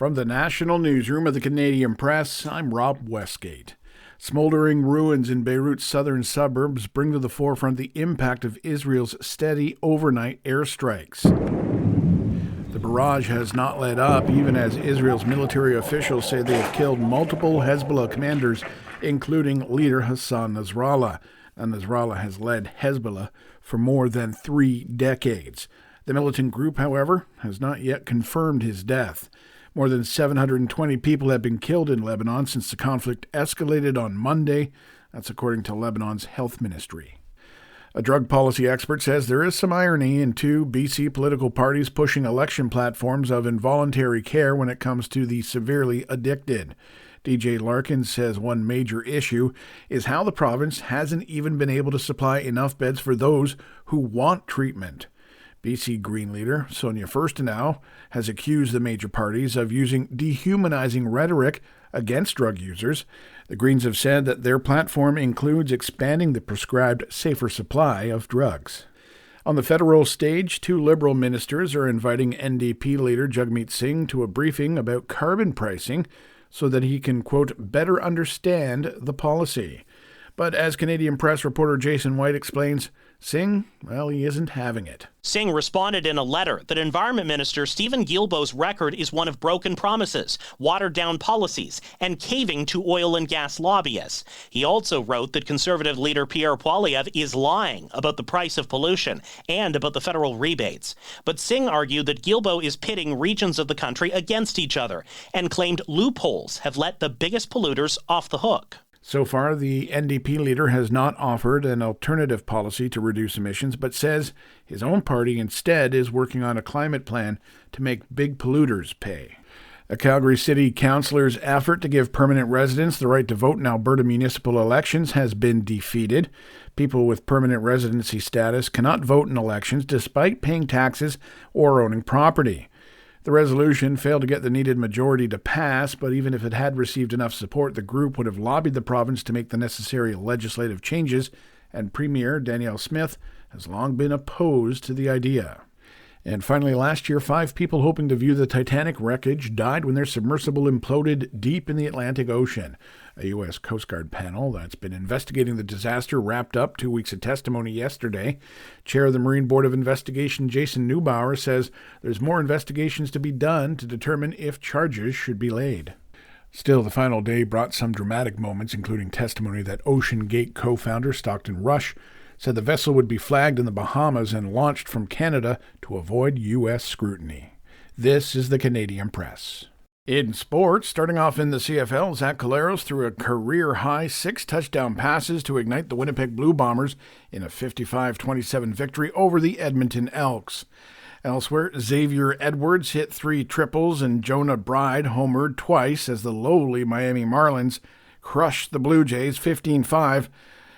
From the National Newsroom of the Canadian Press, I'm Rob Westgate. Smoldering ruins in Beirut's southern suburbs bring to the forefront the impact of Israel's steady overnight airstrikes. The barrage has not let up, even as Israel's military officials say they have killed multiple Hezbollah commanders, including leader Hassan Nasrallah. And Nasrallah has led Hezbollah for more than 3 decades. The militant group, however, has not yet confirmed his death. More than 720 people have been killed in Lebanon since the conflict escalated on Monday. That's according to Lebanon's health ministry. A drug policy expert says there is some irony in 2 BC political parties pushing election platforms of involuntary care when it comes to the severely addicted. DJ Larkin says one major issue is how the province hasn't even been able to supply enough beds for those who want treatment. BC Green leader Sonia Furstenau has accused the major parties of using dehumanizing rhetoric against drug users. The Greens have said that their platform includes expanding the prescribed safer supply of drugs. On the federal stage, 2 Liberal ministers are inviting NDP leader Jagmeet Singh to a briefing about carbon pricing so that he can, quote, better understand the policy. But as Canadian Press reporter Jason White explains, Singh, well, he isn't having it. Singh responded in a letter that Environment Minister Stephen Guilbeault's record is one of broken promises, watered-down policies, and caving to oil and gas lobbyists. He also wrote that Conservative leader Pierre Poilievre is lying about the price of pollution and about the federal rebates. But Singh argued that Guilbeault is pitting regions of the country against each other and claimed loopholes have let the biggest polluters off the hook. So far, the NDP leader has not offered an alternative policy to reduce emissions, but says his own party instead is working on a climate plan to make big polluters pay. A Calgary City councillor's effort to give permanent residents the right to vote in Alberta municipal elections has been defeated. People with permanent residency status cannot vote in elections despite paying taxes or owning property. The resolution failed to get the needed majority to pass, but even if it had received enough support, the group would have lobbied the province to make the necessary legislative changes, and Premier Danielle Smith has long been opposed to the idea. And finally, last year, 5 people hoping to view the Titanic wreckage died when their submersible imploded deep in the Atlantic Ocean. A U.S. Coast Guard panel that's been investigating the disaster wrapped up 2 weeks of testimony yesterday. Chair of the Marine Board of Investigation, Jason Neubauer, says there's more investigations to be done to determine if charges should be laid. Still, the final day brought some dramatic moments, including testimony that Ocean Gate co-founder Stockton Rush said the vessel would be flagged in the Bahamas and launched from Canada to avoid U.S. scrutiny. This is the Canadian Press. In sports, starting off in the CFL, Zach Collaros threw a career-high 6 touchdown passes to ignite the Winnipeg Blue Bombers in a 55-27 victory over the Edmonton Elks. Elsewhere, Xavier Edwards hit 3 triples and Jonah Bride homered twice as the lowly Miami Marlins crushed the Blue Jays 15-5.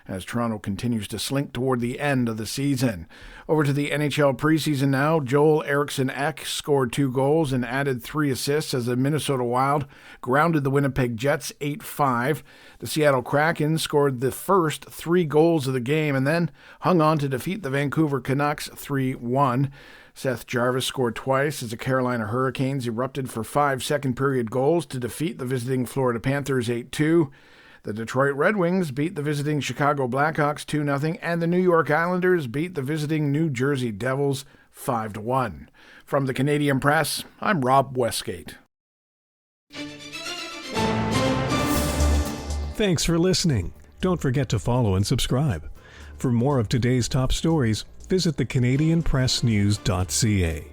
As Toronto continues to slink toward the end of the season. Over to the NHL preseason now. Joel Eriksson-Ek scored 2 goals and added 3 assists as the Minnesota Wild grounded the Winnipeg Jets 8-5. The Seattle Kraken scored the first 3 goals of the game and then hung on to defeat the Vancouver Canucks 3-1. Seth Jarvis scored twice as the Carolina Hurricanes erupted for 5 second-period goals to defeat the visiting Florida Panthers 8-2. The Detroit Red Wings beat the visiting Chicago Blackhawks 2-0, and the New York Islanders beat the visiting New Jersey Devils 5-1. From the Canadian Press, I'm Rob Westgate. Thanks for listening. Don't forget to follow and subscribe. For more of today's top stories, visit thecanadianpressnews.ca.